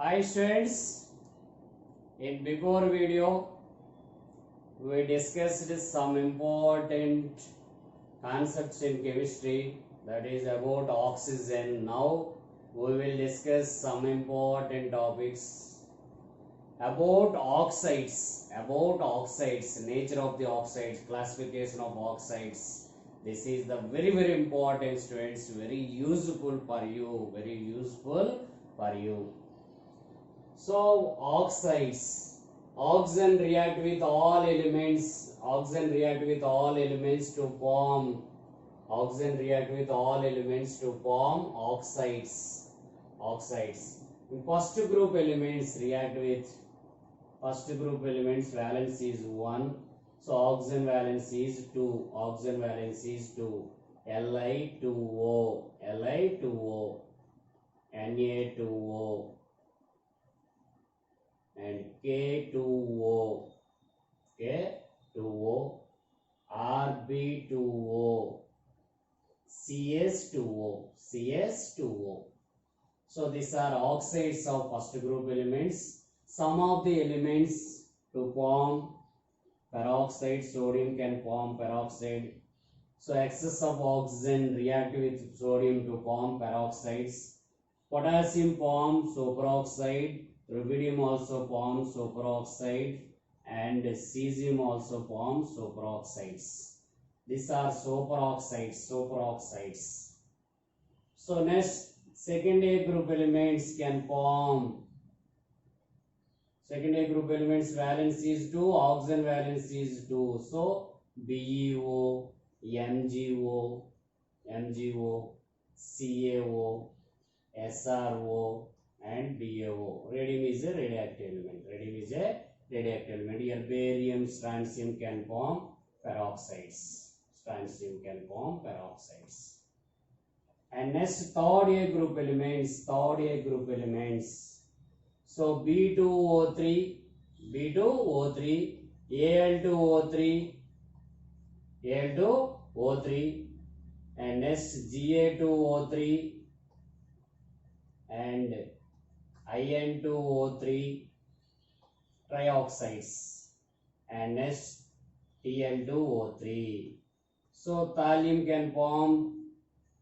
Hi students, in before video we discussed some important concepts in chemistry, that is about oxygen. Now we will discuss some important topics about oxides, nature of the oxides, classification of oxides. This is the very important students, very useful for you. So oxides, oxygen react with all elements to form oxides. First group elements valence is 1, so oxygen valence is 2, Li2O, Na2O and K2O, Rb2O, CS2O. So these are oxides of first group elements. Some of the elements to form peroxide, sodium can form peroxide. So excess of oxygen react with sodium to form peroxides. Potassium forms superoxide, rubidium also forms superoxide, and cesium also forms superoxides. These are superoxides. So next, secondary group elements can form. Secondary group elements valence is 2, oxygen valence is 2. So BeO, MgO, CaO, SRO and BaO. Radium is a radioactive element. Here barium, strontium can form peroxides. And next, third A group elements. So B2O3, Al2O3, and next Ga2O3 and In2O3, trioxides, and next Tl2O3. So thallium can form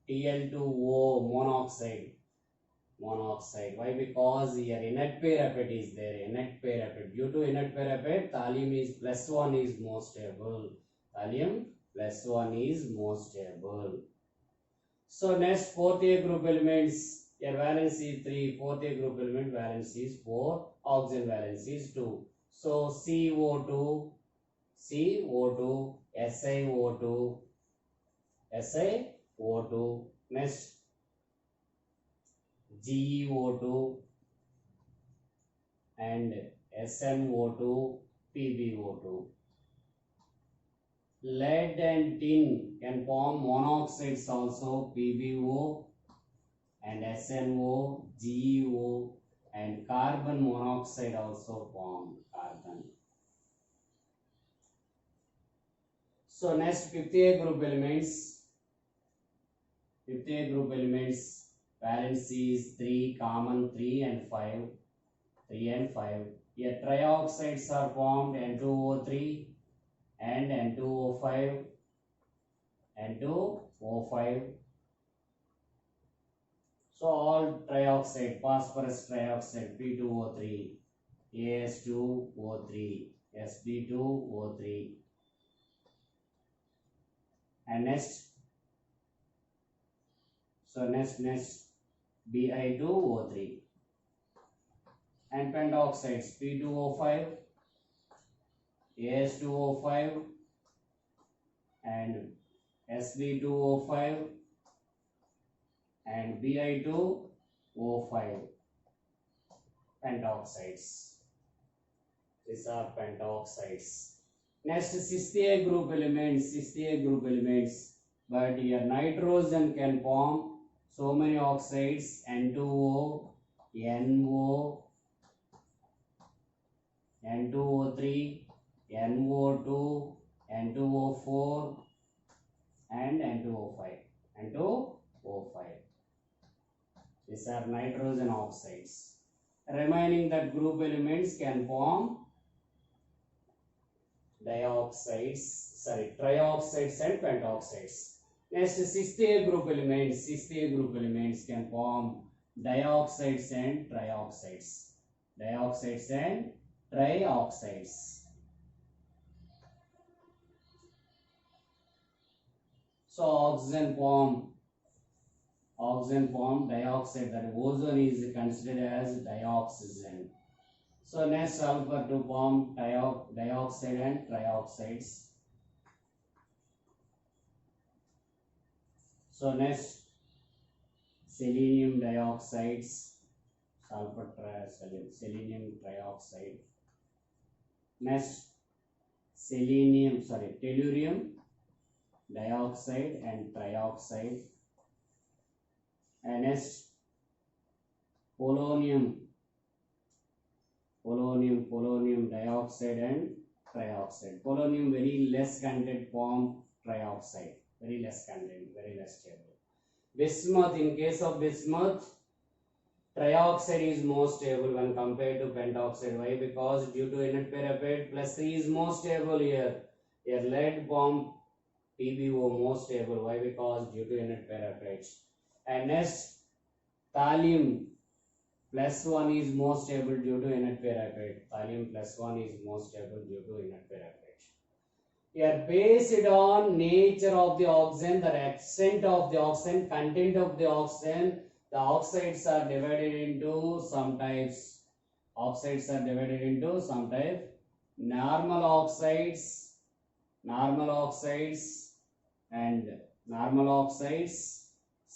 Tl2O, monoxide. Why? Because here inert pair effect is there. Due to inert pair effect, thallium is +1 is more stable. So next, fourth A group elements. Here valence is 3. Fourth A group element valence is 4. Oxygen valence is 2. So CO2, SiO2. Next, GeO2 and SnO2, PbO2. Lead and tin can form monoxides also, PbO and SnO, GeO, and carbon monoxide also form carbon. So next, fifth A group elements. Valence is 3, common 3 and 5. Here trioxides are formed, N2O3 and N2O5. So all trioxide, phosphorus trioxide, P2O3, AS2O3, Sp2O3, and next Bi2O3, and pentoxides, P2O5, AS2O5 and Sb2O5 and Bi2O5, pentoxides. These are pentoxides. Next, sixth A group elements. But here nitrogen can form so many oxides, N2O, NO, N2O3, NO2, N2O4 and N2O5. These are nitrogen oxides. remaining that group elements can form trioxides and pentoxides. Next, sixth A group elements can form dioxides and trioxides. So oxygen form dioxide, that ozone is considered as dioxygen. So next, sulfur to form dioxide and trioxides. So next, selenium dioxides, selenium trioxide. Next, tellurium dioxide and trioxide. And next, polonium dioxide and trioxide. Polonium very less content form trioxide, very less content, very less stable. Bismuth, in case of bismuth, trioxide is more stable when compared to pentoxide. Why? Because due to inert pair effect, +3 is more stable here. Here lead form PbO more stable. Why? Because due to inert pair effect. And next, thallium +1 is more stable due to inert pair effect. Thallium +1 is more stable due to inert pair effect. Here, based on nature of the oxygen, the extent of the oxygen, content of the oxygen, the oxides are divided into some types. Normal oxides,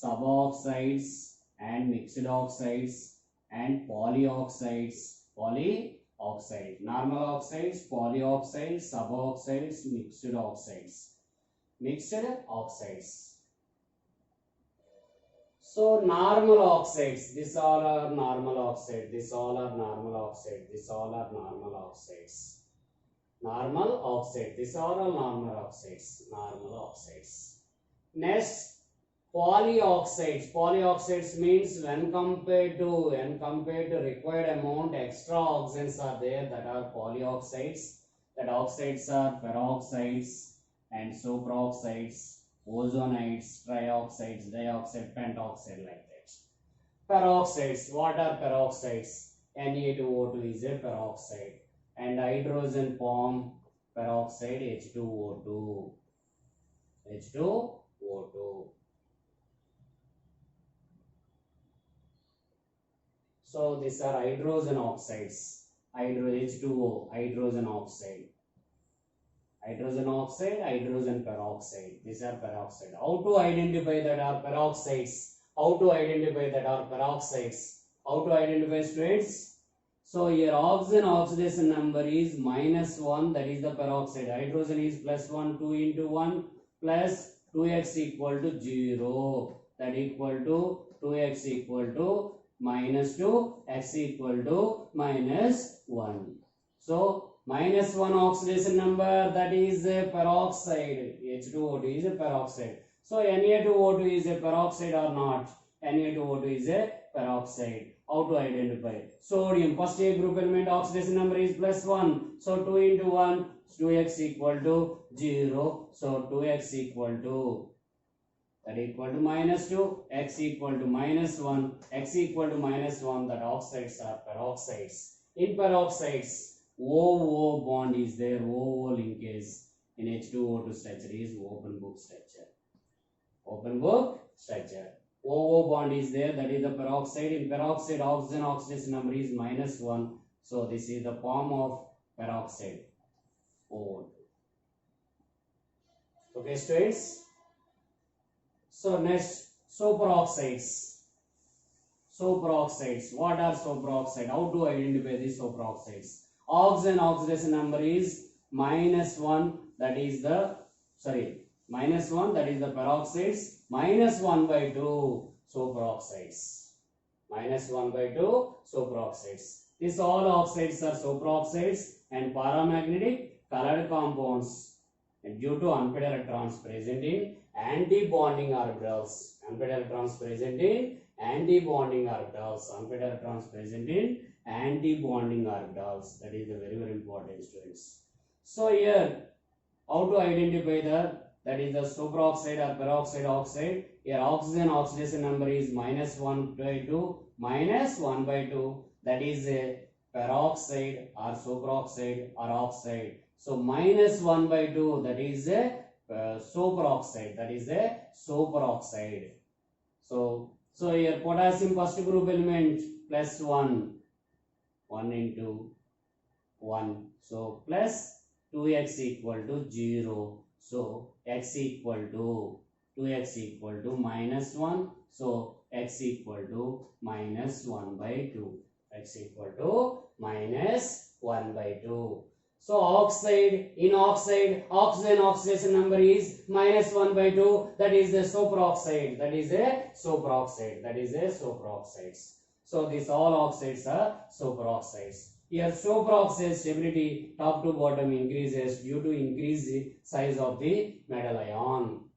suboxides, and mixed oxides, and polyoxides. Normal oxides, polyoxides, suboxides, mixed oxides. So normal oxides, these all are normal oxides. Next, polyoxides means when compared to required amount, extra oxygens are there, that are polyoxides. That oxides are peroxides and superoxides, ozonides, trioxides, dioxide, pentoxide, like that. Peroxides, what are peroxides? Na2O2 is a peroxide, and hydrogen form peroxide H2O2. So these are hydrogen oxides. H2O, hydrogen oxide. Hydrogen peroxide. These are peroxide. How to identify that are peroxides? How to identify, students? So here oxygen oxidation number is -1, that is the peroxide. Hydrogen is +1, 2 into 1 plus 2x equal to 0. That equal to 2x equal to -2, x equal to -1. So -1 oxidation number, that is a peroxide. H2O2 is a peroxide. So Na2O2 is a peroxide or not? Na2O2 is a peroxide. How to identify? Sodium, first A group element, oxidation number is +1. So 2 into 1, 2x equal to 0. So 2x equal to, that equal to -2, x equal to -1, x equal to -1, that oxides are peroxides. In peroxides, OO bond is there, OO linkage. In H2O2 structure is open book structure. OO bond is there, that is the peroxide. In peroxide, oxygen oxidation number is -1. So this is the form of peroxide. O2. Okay, students. So next, superoxides. What are superoxides? How to identify these superoxides? Oxygen oxidation number is -1, that is the peroxides. -1/2 superoxides. These all oxides are superoxides, and paramagnetic colored compounds. and due to unpaired electrons present in anti-bonding orbitals. Unpaired electrons present in anti-bonding orbitals. Unpaired electrons present in anti-bonding orbitals. That is the very, very important, students. So here, how to identify that is the superoxide or peroxide oxide. Here oxygen oxidation number is -1/2, -1/2. That is a peroxide or superoxide or oxide. So -1/2, that is a superoxide. That is a superoxide. So here potassium first group element +1, 1 into 1. So plus 2x equal to 0. So x equal to 2x equal to -1. So x equal to -1/2. X equal to -1/2. So oxide, in oxide, oxygen oxidation number is -1/2. That is a superoxide. That is a superoxide. That is a superoxides. So these all oxides are superoxides. Here superoxide stability top to bottom increases due to increase the size of the metal ion.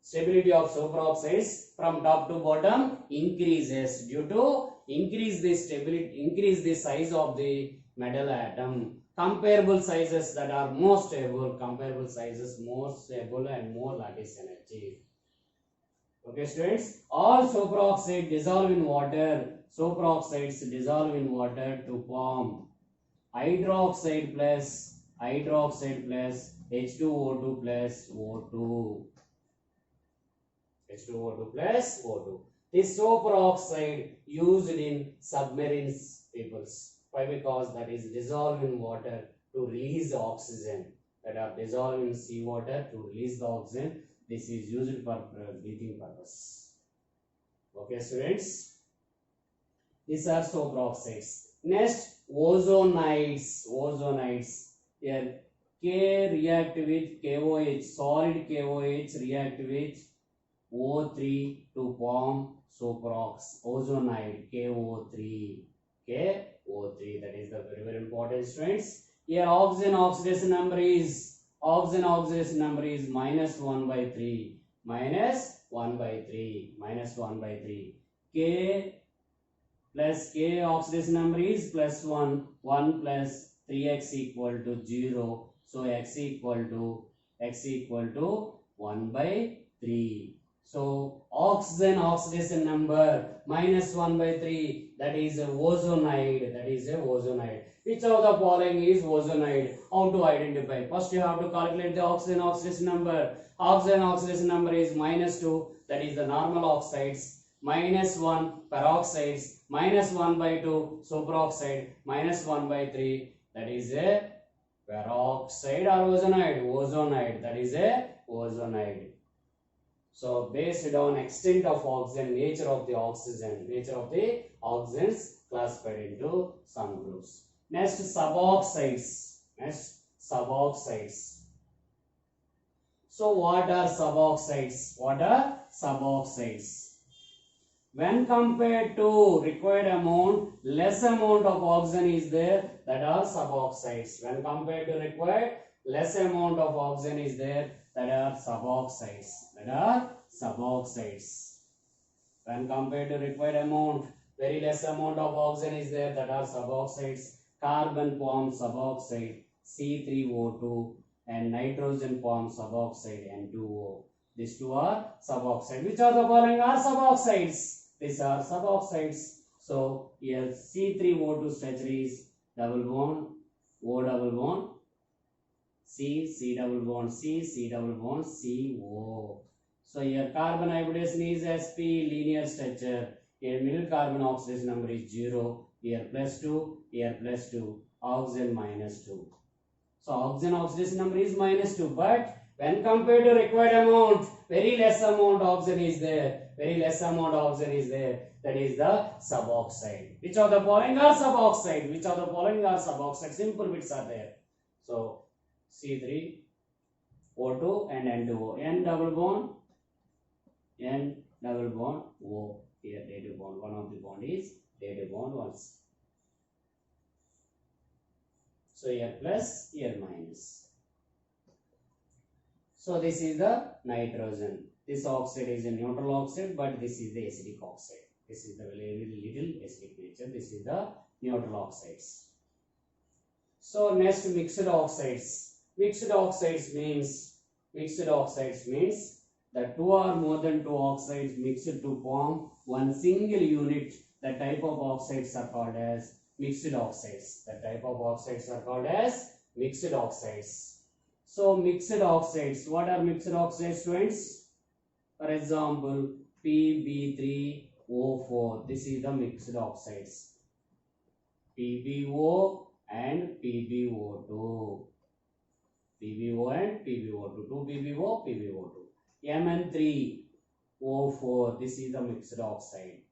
Stability of superoxides from top to bottom increases due to increase the stability, increase the size of the metal atom. Comparable sizes that are more stable, comparable sizes more stable and more lattice energy. Okay, students, all superoxide dissolve in water. Superoxides dissolve in water to form hydroxide plus H2O2 plus O2. H2O2 plus O2. This superoxide used in submarines, peoples. Why? Because that is dissolved in water to release oxygen. That are dissolved in seawater to release the oxygen. This is used for breathing purpose. Okay, students. These are superoxides. Next, ozonides. Ozonides. Here, K react with KOH. Solid KOH react with O3 to form superox. Ozonide KO3. KO3. That is the very, very important, students. Here, oxygen oxidation number is -1/3. -1/3. K plus K oxidation number is +1. 1 plus 3x equal to 0. So x equal to 1/3. So oxygen oxidation number -1/3. That is a ozonide. That is a ozonide. Which of the following is ozonide? How to identify? First you have to calculate the oxygen oxidation number. Oxygen oxidation number is -2. That is the normal oxides. -1 peroxides. -1/2 superoxide. -1/3. That is a peroxide or ozonide. Ozonide. That is a ozonide. So based on extent of oxygen, nature of the oxygens classified into some groups. Next, suboxides. So what are suboxides? When compared to required amount, less amount of oxygen is there. That are suboxides. When compared to required, less amount of oxygen is there. That are suboxides. When compared to required amount, very less amount of oxygen is there. That are suboxides. Carbon forms suboxide C3O2 and nitrogen forms suboxide N2O. These two are suboxide. Which of the following are suboxides? These are suboxides. So here C3O2 structure is double bond, O double bond, C double bond, C double bond, CO. So here carbon hybridization is sp linear structure. Here middle carbon oxidation number is 0. Here +2, here +2. Oxygen -2. So oxygen oxidation number is -2. But when compared to required amount, very less amount of oxygen is there. That is the suboxide. Which of the following are suboxide? Simple bits are there. So C3O2 and N2O. N double bond O. Here dative bond. One of the bond is dative bond once. So here plus, here minus. So this is the nitrogen. This oxide is a neutral oxide, but this is the acidic oxide. This is the very little acidic nature. This is the neutral oxides. So next, mixed oxides. Mixed oxides means that two or more than two oxides mixed to form one single unit. The type of oxides are called as mixed oxides. The type of oxides are called as mixed oxides. So mixed oxides. What are mixed oxides, students? For example, PB3O4. This is the mixed oxides. PbO and PbO2. PbO and PbO2. 2PbO, PbO2. Mn3O4. This is the mixed oxide.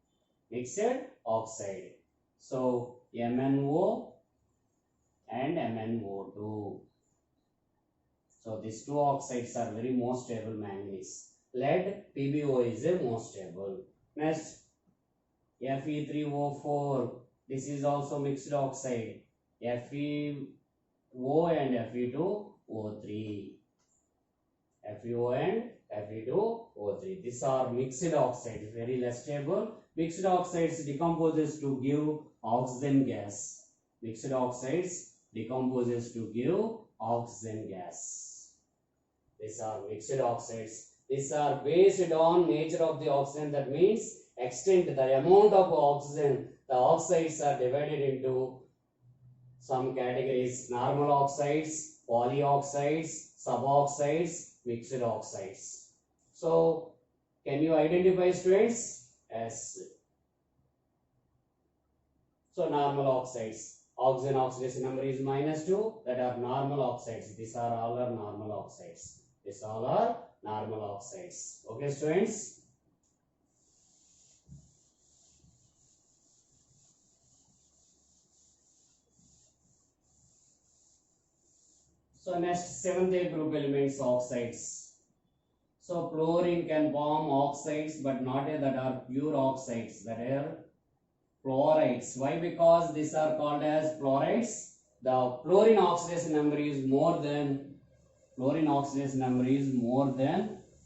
Mixed oxide. So MnO and MnO2. So these two oxides are very most stable manganese. Lead, PbO is a most stable. Next, Fe3O4. This is also mixed oxide. FeO and Fe2O3. FeO and Fe2O3. These are mixed oxides, very less stable. Mixed oxides decomposes to give oxygen gas. Mixed oxides decomposes to give oxygen gas. These are mixed oxides. These are based on nature of the oxygen. That means extent, the amount of oxygen. The oxides are divided into some categories: normal oxides, polyoxides, suboxides, mixed oxides. So, can you identify, students? Yes. So, normal oxides. Oxygen oxidation number is -2. That are normal oxides. These are all are normal oxides. These all are normal oxides. Okay, students? So next, seventh group elements, oxides. So fluorine can form oxides, but not that are pure oxides. That are fluorides. Why? Because these are called as fluorides. The fluorine oxidation number is more than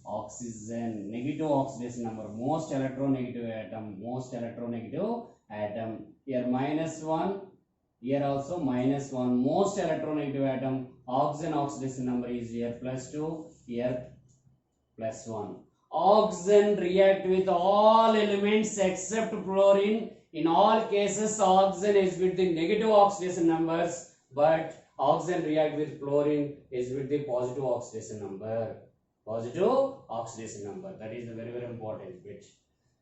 oxygen. Negative oxidation number. Most electronegative atom. Here -1. Here also -1. Most electronegative atom. Oxygen oxidation number is here +2. Here +1. Oxygen react with all elements except fluorine. In all cases, oxygen is with the negative oxidation numbers, but oxygen react with fluorine is with the positive oxidation number. That is a very, very important bit.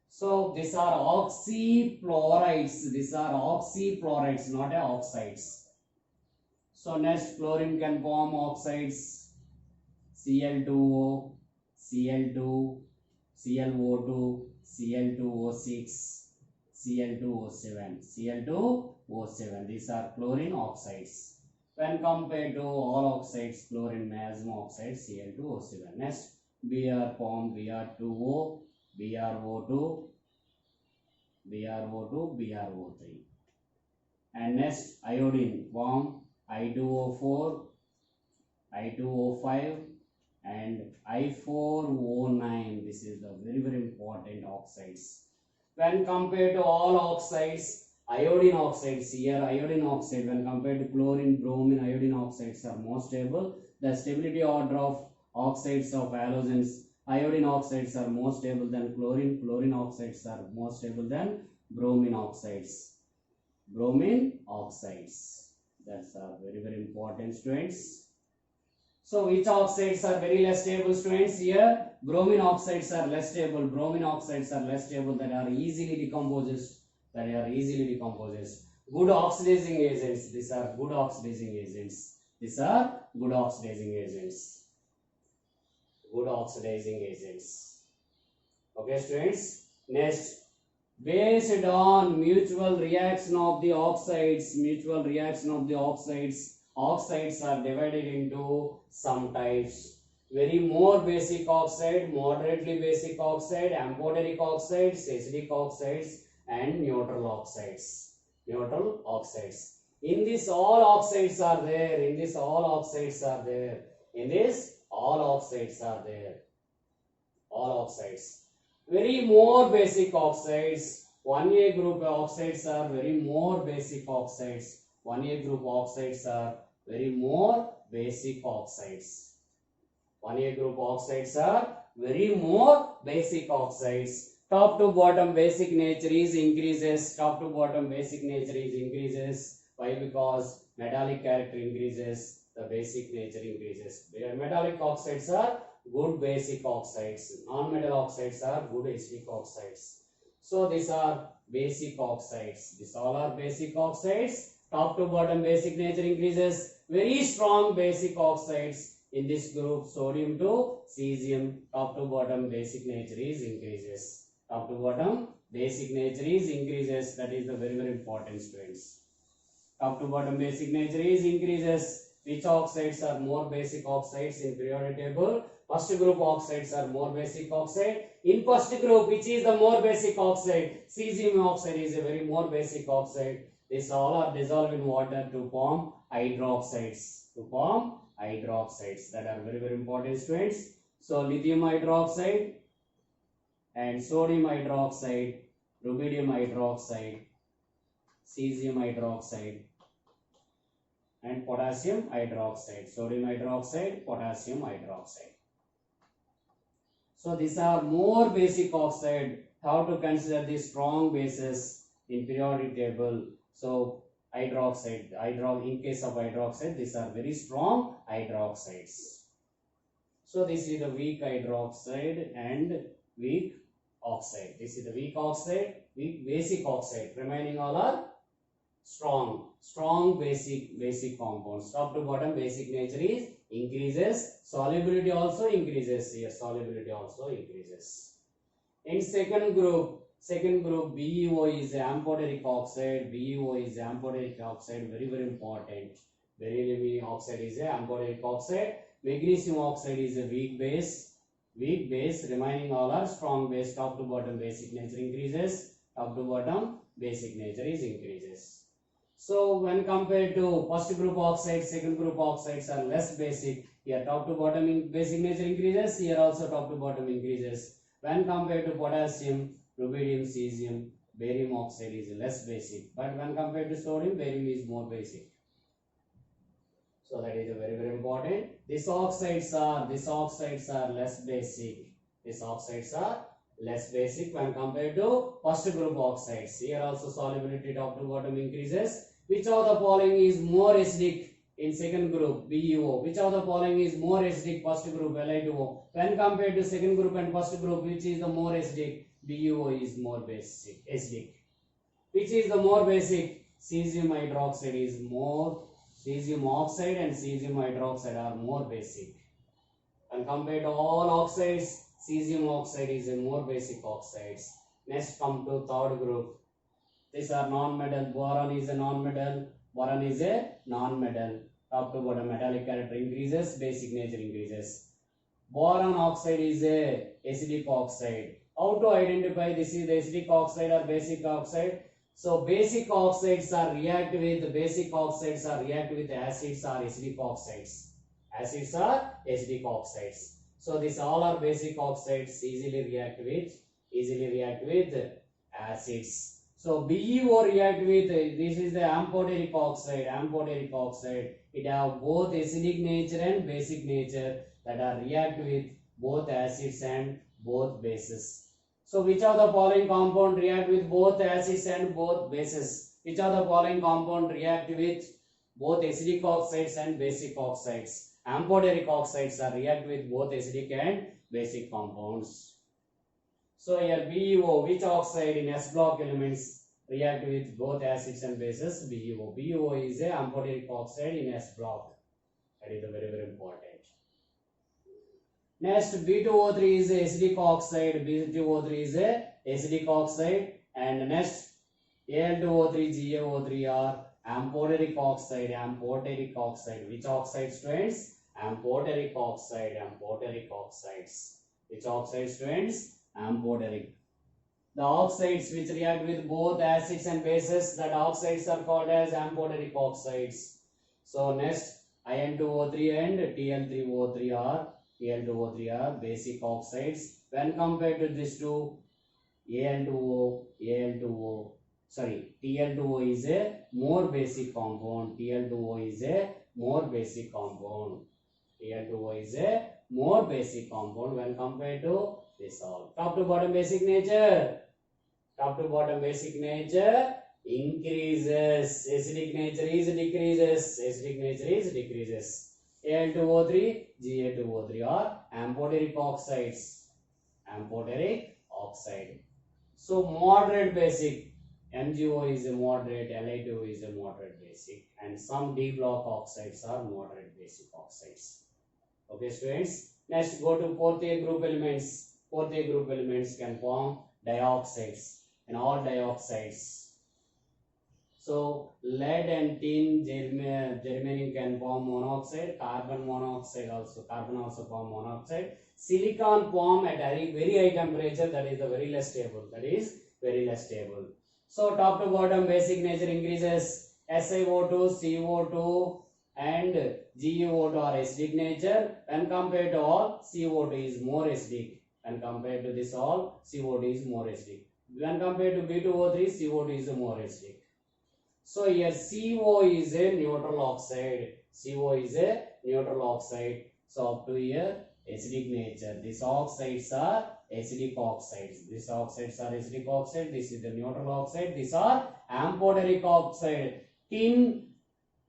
So these are oxyfluorides. Not oxides. So next, fluorine can form oxides: Cl2O, Cl2, ClO2, Cl2O6, Cl2O7. These are fluorine oxides. When compared to all oxides, fluorine maximum oxide Cl2O7. Next, Br formed Br2O, BrO2, BrO3. And next, iodine formed I2O4, I2O5 and I4O9. This is the very, very important oxides. When compared to all oxides, iodine oxides here, iodine oxide when compared to chlorine, bromine, iodine oxides are more stable. The stability order of oxides of halogens, iodine oxides are more stable than chlorine, chlorine oxides are more stable than bromine oxides. That's very, very important, students. So which oxides are very less stable, students? Here bromine oxides are less stable. That are easily decomposed. Good oxidizing agents. These are good oxidizing agents. Okay, students. Next, based on mutual reaction of the oxides, oxides are divided into some types. Very more basic oxide, moderately basic oxide, amphoteric oxides, acidic oxides, and neutral oxides. In this all oxides are there. All oxides are there. All oxides. Very more basic oxides. 1A group oxides are very more basic oxides. 1A group oxides are very more basic oxides. 1A group oxides are very more basic oxides. Top to bottom basic nature is increases. Top to bottom basic nature is increases. Why? Because metallic character increases, the basic nature increases. Metallic oxides are good basic oxides. Non-metal oxides are good acidic oxides. So these are basic oxides. These all are basic oxides. Top to bottom basic nature increases. Very strong basic oxides in this group, sodium to cesium. Top to bottom basic nature is increases. Top to bottom basic nature is increases. That is the very important, students. Top to bottom basic nature is increases. Which oxides are more basic oxides in periodic table? First group oxides are more basic oxide. In first group, which is the more basic oxide? Cesium oxide is a very more basic oxide. These all are dissolved in water to form hydroxides. To form hydroxides. That are very important, students. So lithium hydroxide and sodium hydroxide, rubidium hydroxide, cesium hydroxide, and potassium hydroxide. Sodium hydroxide, potassium hydroxide. So these are more basic oxide. How to consider the strong bases in periodic table? So hydroxide, in case of hydroxide, these are very strong hydroxides. So this is the weak hydroxide and weak oxide. This is the weak oxide, weak basic oxide. Remaining all are strong basic compounds. Top to bottom basic nature is increases. Solubility also increases. Here solubility also increases. In second group BeO is amphoteric oxide. BeO is amphoteric oxide. Very important. Beryllium oxide is a amphoteric oxide. Magnesium oxide is a weak base. Remaining all are strong base. Top to bottom basic nature increases. Top to bottom basic nature is increases. So when compared to first group oxides, second group oxides are less basic. Here top to bottom basic nature increases. Here also top to bottom increases. When compared to potassium, rubidium, cesium, barium oxide is less basic. But when compared to sodium, barium is more basic. So that is very important. These oxides are less basic. These oxides are less basic when compared to first group oxides. Here also solubility top to bottom increases. Which of the following is more acidic in second group BeO? Which of the following is more acidic? First group Li2O. When compared to second group and first group, which is the more acidic? BeO is more basic acidic. Which is the more basic? Cesium hydroxide is more. Cesium oxide and cesium hydroxide are more basic. When compared to all oxides, cesium oxide is a more basic oxides. Next come to third group. These are non-metal. Boron is a non-metal. Boron is a non-metal. Top to bottom metallic character increases, basic nature increases. Boron oxide is a acidic oxide. How to identify this is the acidic oxide or basic oxide? So basic oxides are react with acids or acidic oxides. Acids are acidic oxides. So these all are basic oxides, easily react with acids. So BeO react with, this is the amphoteric oxide. It have both acidic nature and basic nature that are react with both acids and both bases. So which of the following compound react with both acids and both bases? Which of the following compound react with both acidic oxides and basic oxides? Amphoteric oxides are react with both acidic and basic compounds. So here BeO, which oxide in S block elements react with both acids and bases? BeO. BeO is a amphoteric oxide in S block. That is very important. Next, B2O3 is a acidic oxide. B2O3 is a acidic oxide. And next, Al2O3, GaO3 are amphoteric oxide. Which oxide, students? Amphoteric oxides. Which oxide, students? Amphoteric. The oxides which react with both acids and bases, that oxides are called as amphoteric oxides. So next, In2O3 and Tl3O3 are Al2O3 are basic oxides. When compared to these two, Al2O, sorry, Tl2O is a more basic compound. Tl2O is a more basic compound. Tl2O is a more basic compound when compared to this all. Top to bottom basic nature. Top to bottom basic nature increases. Acidic nature is decreases. Acidic nature is decreases. Al2O3, Ga2O3 are amphoteric oxides. Amphoteric oxide. So moderate basic. MgO is a moderate, Li2O is a moderate basic, and some D block oxides are moderate basic oxides. Okay, students. Next, go to fourth A group elements. Fourth A group elements can form dioxides, and all dioxides. So lead and tin, germanium can form monoxide. Carbon monoxide also. Carbon also form monoxide. Silicon form at very high temperature. That is the very less stable. That is very less stable. So top to bottom basic nature increases. SiO2, CO2 and GeO2 are acidic nature. When compared to all, CO2 is more acidic. When compared to this all, CO2 is more acidic. When compared to B2O3, CO2 is more acidic. So here CO is a neutral oxide. CO is a neutral oxide. So up to here acidic nature. These oxides are acidic oxides. These oxides are acidic oxide. This is the neutral oxide. These are amphoteric oxide. Tin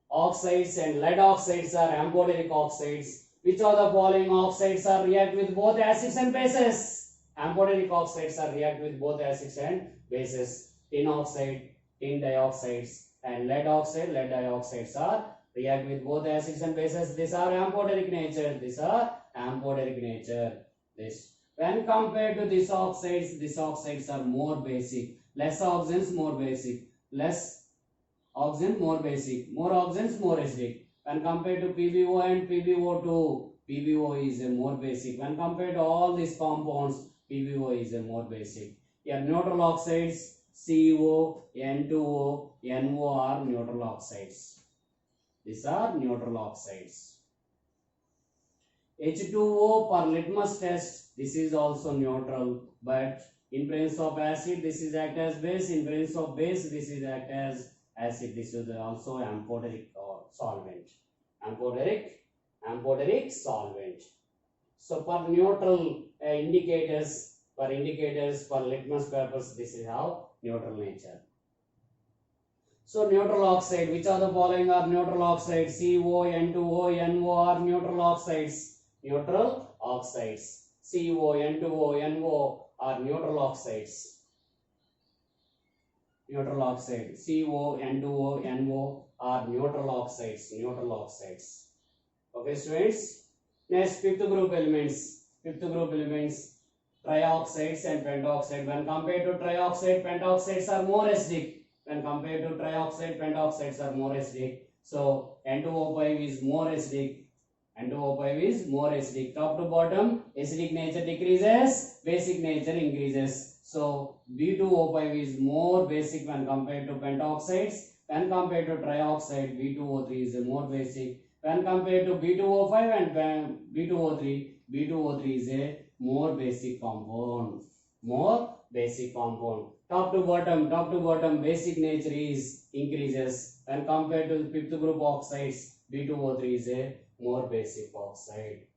oxides and lead oxides are amphoteric oxides. Which of the following oxides are react with both acids and bases? Amphoteric oxides are react with both acids and bases. Tin oxide, tin dioxides, and lead oxide, lead dioxides are react with both acids and bases. These are amphoteric nature. These are amphoteric nature. This, when compared to these oxides are more basic. Less oxygens, more basic. Less oxygen, more basic. More oxygens, more acidic. When compared to PbO and PbO2, PbO is a more basic. When compared to all these compounds, PbO is a more basic. Here neutral oxides, CO, N2O, NO are neutral oxides. These are neutral oxides. H2O per litmus test, this is also neutral, but in presence of acid, this is act as base. In presence of base, this is act as acid. This is also amphoteric or solvent. Amphoteric solvent. So for neutral indicators, for litmus papers, this is how neutral nature. So neutral oxide, which are the following are neutral oxides? CO, N2O, NO are neutral oxides. Neutral oxides. CO, N2O, NO are neutral oxides. Neutral oxide. CO, N2O, NO are neutral oxides. Neutral oxides. Okay, students. Next, fifth group elements. Trioxides and pentoxide. When compared to trioxide, pentoxides are more acidic. When compared to trioxide, pentoxides are more acidic. So N2O5 is more acidic. N2O5 is more acidic. Top to bottom, acidic nature decreases, basic nature increases. So B2O5 is more basic when compared to pentoxides. When compared to trioxide, B2O3 is more basic. When compared to B2O5 and B2O3, B2O3 is a more basic compound. More basic compound. Top to bottom, basic nature is increases. When compared to the fifth group oxides, B2O3 is a more basic oxide.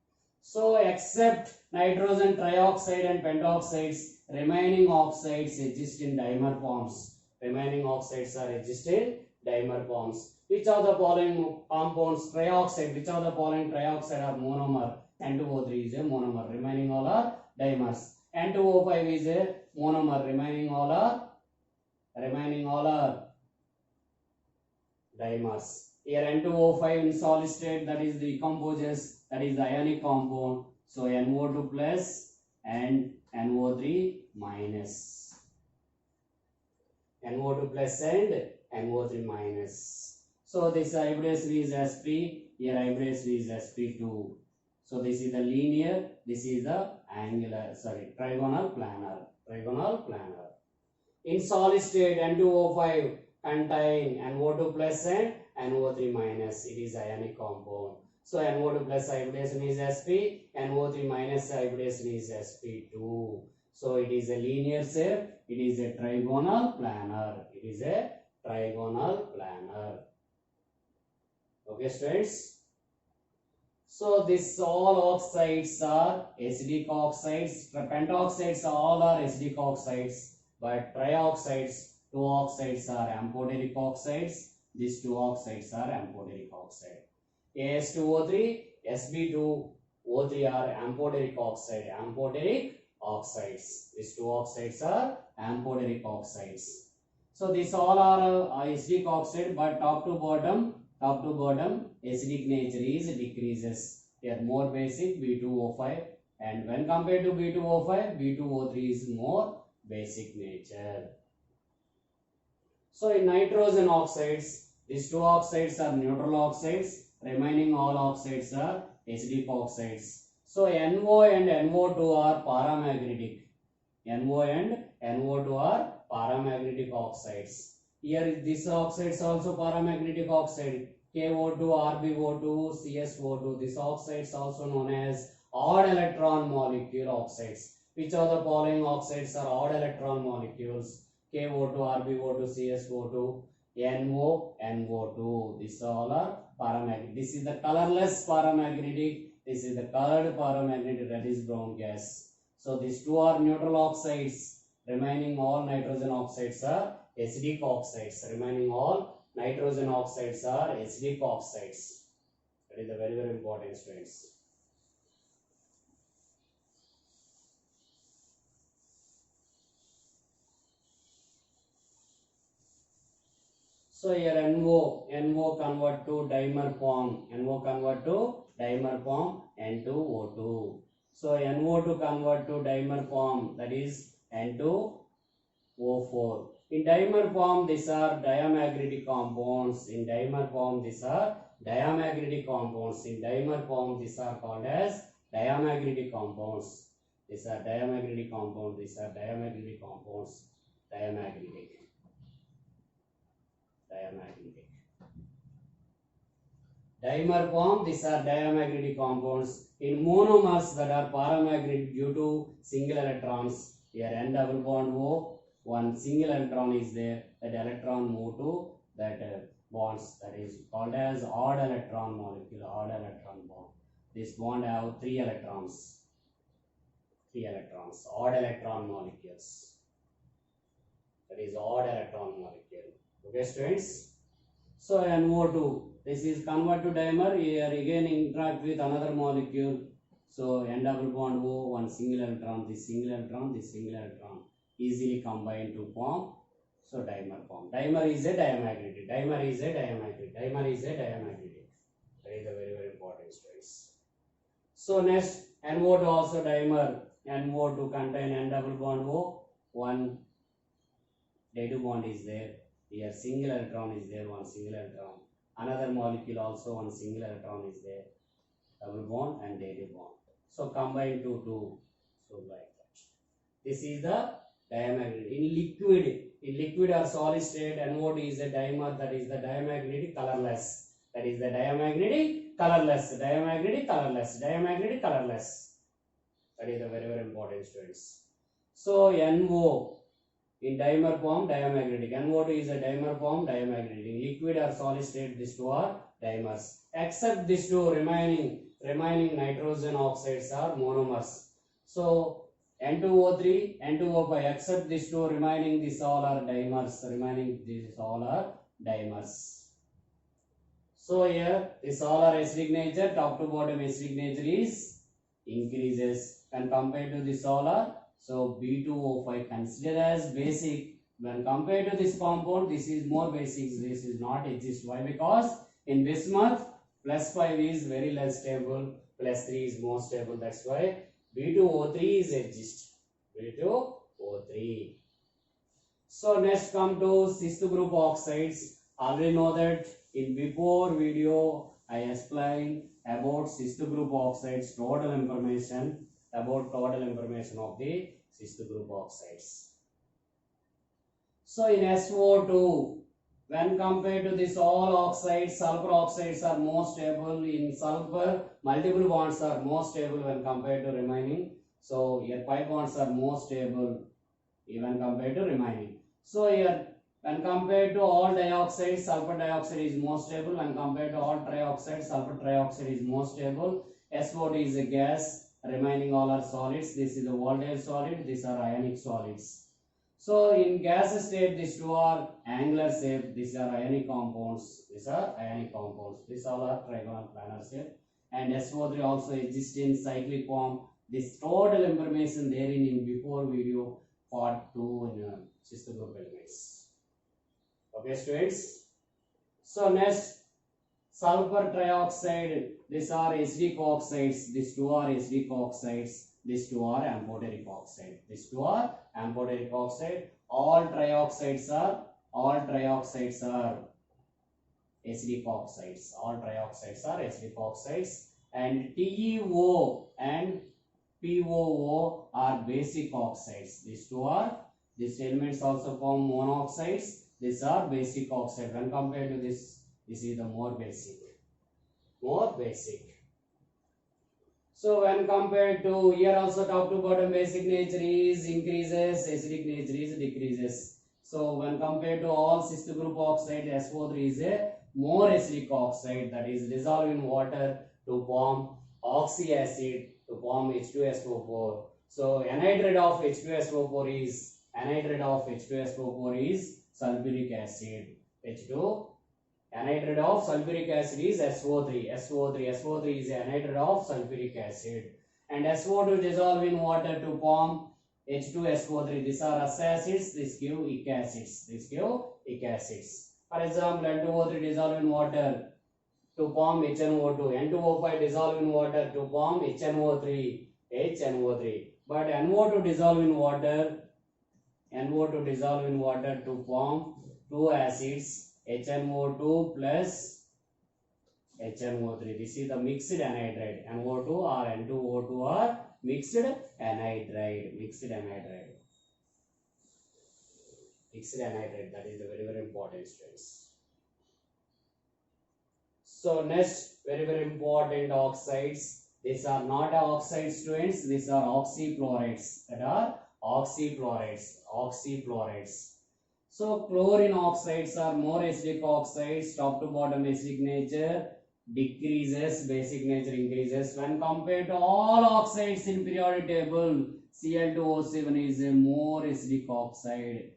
So except nitrogen trioxide and pentoxides, remaining oxides exist in dimer forms. Remaining oxides are exist in dimer forms. Which of the following compounds trioxide? Which of the following trioxide are monomer? N2O3 is a monomer. Remaining all are dimers. N2O5 is a monomer. Remaining all are dimers. Here N2O5 in solid state, that is decomposes, that is the ionic compound. So NO2 plus and NO3 minus. NO2 plus and NO3 minus. So this hybrid is sp, here hybrid is sp2. So this is the linear, this is the trigonal planar. In solid state, N2O5 contain NO2 plus and NO3 minus. It is ionic compound. So NO2 plus hybridization is sp, NO3 minus hybridization is sp2. So it is a linear shape, it is a trigonal planar. It is a trigonal planar. Okay, students. So this all oxides are acidic oxides. Pentoxides all are acidic oxides, but trioxides, two oxides are amphoteric oxides. These two oxides are amphoteric oxide. As2O3, Sb2O3 are amphoteric oxide. Amphoteric oxides. These two oxides are amphoteric oxides. So these all are acidic oxide, but top to bottom, acidic nature is decreases. They are more basic, B2O5, and when compared to B2O5, B2O3 is more basic nature. So in nitrogen oxides, these two oxides are neutral oxides. Remaining all oxides are acidic oxides. So NO and NO2 are paramagnetic. NO and NO2 are paramagnetic oxides. Here this oxides also paramagnetic oxide. KO2, RbO2, CSO2. These oxides also known as odd electron molecule oxides. Which of the following oxides are odd electron molecules? KO2, RbO2, CSO2, NO, NO2. These all are paramagnetic. This is the colorless paramagnetic. This is the colored paramagnetic, that is brown gas. So these two are neutral oxides. Remaining all nitrogen oxides are acidic oxides. Remaining all nitrogen oxides are acidic oxides. That is the very, very important, students. So here NO convert to dimer form. NO convert to dimer form N2O2. So NO2 convert to dimer form, that is N2O4. In dimer form, these are diamagnetic compounds. In dimer form, these are diamagnetic compounds. In dimer form, these are called as diamagnetic compounds. These are diamagnetic compounds. These are diamagnetic compounds. Diamagnetic. Dimer form, these are diamagnetic compounds. In monomers, that are paramagnetic due to single electrons. Here N double bond O, one single electron is there. That electron move to that bonds. That is called as odd electron molecule. Odd electron bond. This bond have 3 electrons. 3 electrons. Odd electron molecules. That is odd electron molecule. Okay, students. So NO2, this is convert to dimer. Here again interact with another molecule. So N double bond O, one single electron, this single electron, this single electron, easily combine to form. So dimer form. Dimer is a diamagnetic. Dimer is a diamagnetic. Dimer is a diamagnetic. That is a very, very important, students. So next, NO2 also dimer. NO2 contain N double bond O, one day2 bond is there. Here single electron is there, one single electron. Another molecule also one single electron is there. Double bond and day2 bond. So combine to 2. So like that. This is the diamagnetic. In liquid or solid state, NO2 is a dimer, that is the diamagnetic colorless. That is the diamagnetic colorless. Diamagnetic colorless. Diamagnetic colorless. That is the very, very important, students. So NO. In dimer form, diamagnetic. NO2 is a dimer form, diamagnetic. In liquid or solid state, these two are dimers. Except these two remaining nitrogen oxides are monomers. So N2O3, N2O5, except these two remaining, these all are dimers. Remaining, these all are dimers. So here, these all are acidic nature. Top to bottom acidic nature is increases. And compared to this all are, so B2O5 considered as basic. When compared to this compound, this is more basic. This is not exist. Why? Because in bismuth, +5 is very less stable, +3 is more stable. That's why B2O3 is exist. B2O3. So next come to cis group oxides. Already know that in before video I explained about cis group oxides, total information about total information of the cis group oxides. So in SO2, When compared to this all oxides, sulfur oxides are more stable. In sulfur, multiple bonds are more stable when compared to remaining. So here pi bonds are more stable even compared to remaining. So here when compared to all dioxide, sulfur dioxide is more stable. When compared to all trioxide, sulfur trioxide is more stable. SO2 is a gas, remaining all are solids. This is a volatile solid, these are ionic solids. So in gas state, these two are angular shape, these are ionic compounds, these are ionic compounds, these all are trigonal planar shape. And SO3 also exists in cyclic form. This total information therein in before video part 2 in sister group elements. Okay students. So next, sulfur trioxide, these are HD oxides, these two are HD oxides, these two are amphoteric oxide, these two are amphoteric oxide. All trioxides are HD oxides, all trioxides are HD oxides, and TeO and POO are basic oxides. These elements also form monoxides. These are basic oxide. When compared to this is the more basic. So when compared to here also top to bottom, basic nature is increases, acidic nature is decreases. So when compared to all sister group oxide, SO3 is a more acidic oxide, that is dissolved in water to form oxyacid to form H2SO4. So anhydride of H2SO4 is sulfuric acid. H2 anhydride of sulfuric acid is SO3 is anhydride of sulfuric acid, and SO2 dissolve in water to form H2SO3. These are us acids, these give ic acids. For example, N2O3 dissolve in water to form HNO2, N2O5 dissolve in water to form HNO3. But NO2 dissolve in water to form two acids, HNO2 plus HNO3. This is the mixed anhydride. NO2 or N2O2 are mixed anhydride. That is the very important stress. So next, very important oxides. These are not oxides students, these are oxyfluorides. So chlorine oxides are more acidic oxides, top to bottom acidic nature decreases, basic nature increases. When compared to all oxides in periodic table, Cl2O7 is a more acidic oxide.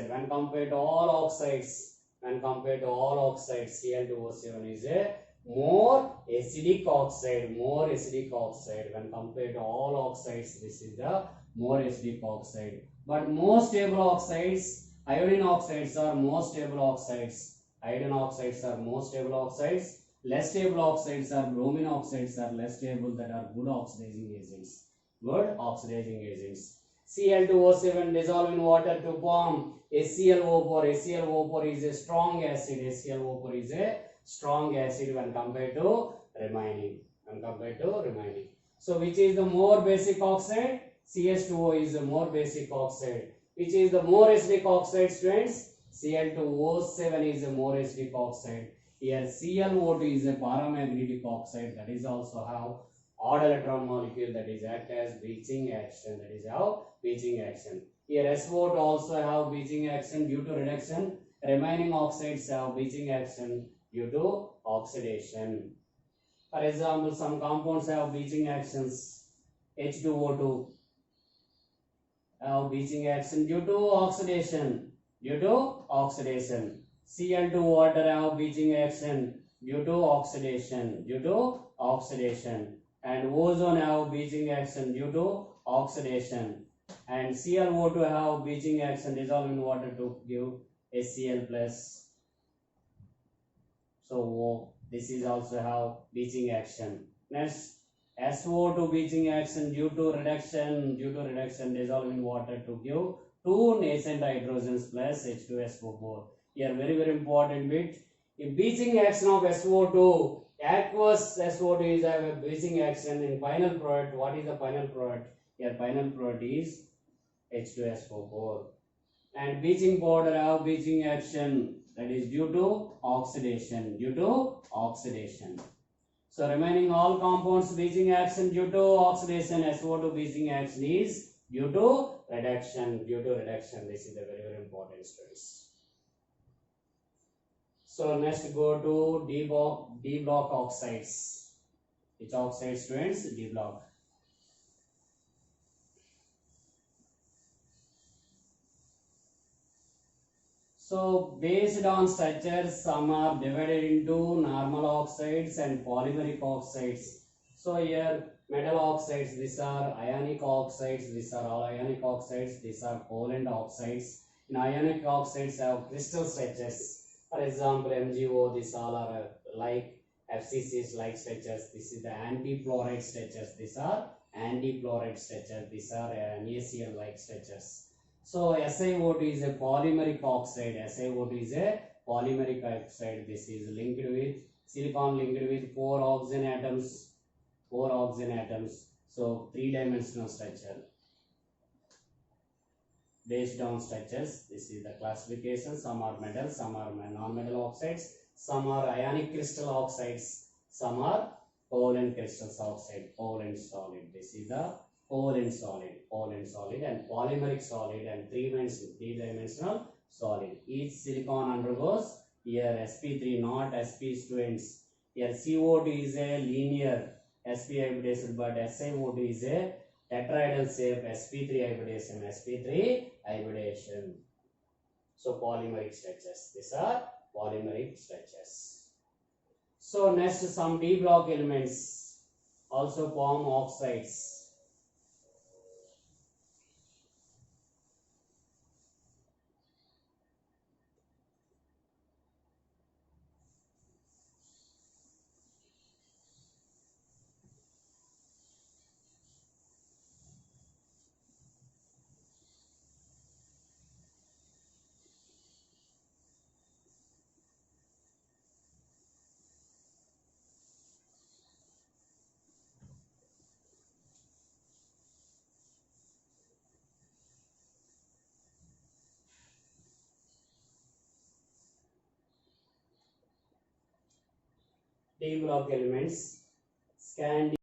When compared to all oxides, Cl2O7 is a more acidic oxide. When compared to all oxides, this is the more acidic oxide. But more stable oxides, iodine oxides are more stable oxides. Less stable oxides are bromine oxides are less stable, that are good oxidizing agents. Cl2O7 dissolve in water to form HClO4. HClO4 is a strong acid. When compared to remaining. So which is the more basic oxide? CH2O is the more basic oxide. Which is the more acidic oxide students? Cl2O7 is a more acidic oxide. Here ClO2 is a paramagnetic oxide, that is also have odd electron molecule, that is act as Beeching action. Here SO2 also have Beeching action due to reduction. Remaining oxides have Beeching action due to oxidation. For example, some compounds have Beeching actions. H2O2 have Beeching action due to oxidation. Cl2 water have Beeching action due to oxidation. And ozone have Beeching action due to oxidation. And ClO2 have Beeching action dissolved in water to give HCl plus. So this is also have Beeching action. Next, SO2 Beeching action due to reduction dissolved in water to give two nascent hydrogens plus H2SO4. Here very important bit. In Beeching action of SO2, aqueous SO2 is a Beeching action. In final product, what is the final product? Here final product is H2SO4. and bleaching powder have bleaching action, that is due to oxidation, So remaining all compounds bleaching action due to oxidation, SO2 bleaching action is due to reduction, This is a very important studies. So next go to D block oxides. Which oxide, students? D block. So based on structures, some are divided into normal oxides and polymeric oxides. So here metal oxides, these are ionic oxides, these are all ionic oxides, these are covalent oxides. In ionic oxides have crystal structures. For example, MgO, these all are like FCCs like structures. This is the anti-fluoride structures. These are anti-fluoride structures. These are NaCl like structures. So SiO2 is a polymeric oxide. SiO2 is a polymeric oxide. This is linked with silicon linked with 4 oxygen atoms. So three-dimensional structure. Based on structures, this is the classification. Some are metal, some are non-metal oxides, some are ionic crystal oxides, some are covalent crystals oxide, covalent solid. This is the covalent solid and polymeric solid and three-dimensional solid. Each silicon undergoes here sp3, not sp students. Here CO2 is a linear sp hybridization, but SiO2 is a tetrahedral shape sp3 hybridization. So polymeric structures. These are polymeric structures. So next, some D block elements also form oxides. D block elements. Scan